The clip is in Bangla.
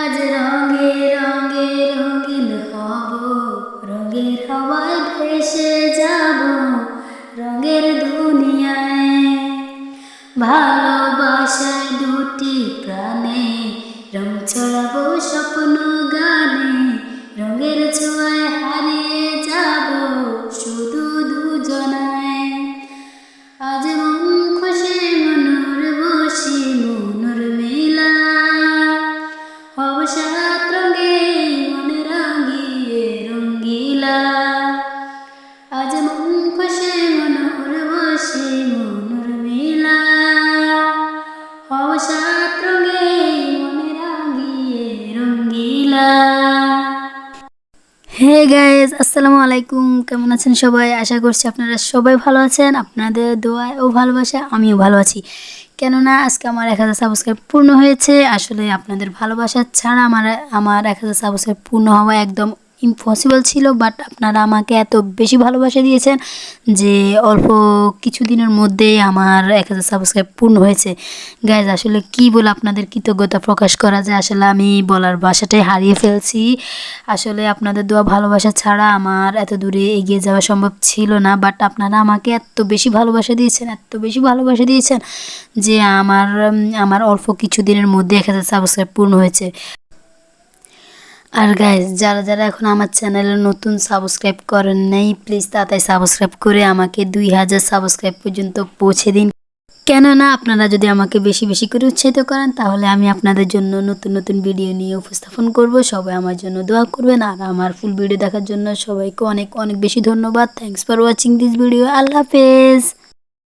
আজ রঙে রঙে রঙিন হব, রঙের হাওয়ায় ভেসে যাব রঙের দুনিয়ায়। ভালোবাসায় দুটি প্রাণে রং ছড়াবো স্বপ্ন গানে, রঙের ছোঁয়ায় হারিয়ে যাব শুধু দুজনায়। আজ মন খুশি মনুর বসি মনুর মেলা, হব সাত রঙে মনে রাঙিয়ে রঙ্গিলা। আজ মন খুশি মনুর বসি মনুর মেলা, হব সাত রঙে মনে রাঙিয়ে রঙ্গিলা। হে গাইজ, আসসালামু আলাইকুম। কেমন আছেন সবাই? আশা করছি আপনারা সবাই ভালো আছেন। আপনাদের দোয়ায় ও ভালোবাসা আমিও ভালো আছি। কেননা আজকে আমার 1000 সাবস্ক্রাইব পূর্ণ হয়েছে। আসলে আপনাদের ভালোবাসা ছাড়া আমার 1000 সাবস্ক্রাইব পূর্ণ হওয়া একদম ইম্পসিবল ছিল। বাট আপনারা আমাকে এত বেশি ভালোবাসা দিয়েছেন যে অল্প কিছুদিনের মধ্যেই আমার 1000 সাবস্ক্রাইব পূর্ণ হয়েছে। গাইজ, আসলে কি বলে আপনাদের কৃতজ্ঞতা প্রকাশ করা যায়, আসলে আমি বলার ভাষাটাই হারিয়ে ফেলছি। আসলে আপনাদের দোয়া ভালোবাসা ছাড়া আমার এত দূরে এগিয়ে যাওয়া সম্ভব ছিল না। বাট আপনারা আমাকে এত বেশি ভালোবাসা দিয়েছেন, এত বেশি ভালোবাসা দিয়েছেন যে আমার অল্প কিছুদিনের মধ্যে 1000 সাবস্ক্রাইব পূর্ণ হয়েছে। আর গাইজ, যারা যারা এখন আমার চ্যানেলে নতুন সাবস্ক্রাইব করেন নাই, প্লিজ তাড়াতাড়ি সাবস্ক্রাইব করে আমাকে 2000 সাবস্ক্রাইব পর্যন্ত পৌঁছে দিন। কেননা আপনারা যদি আমাকে বেশি বেশি করে উৎসাহিত করেন তাহলে আমি আপনাদের জন্য নতুন নতুন ভিডিও নিয়ে উপস্থাপন করব। সবাই আমার জন্য দোয়া করবেন। আর আমার ফুল ভিডিও দেখার জন্য সবাইকে অনেক অনেক বেশি ধন্যবাদ। Thanks for watching this video. আল্লাহ হাফেজ।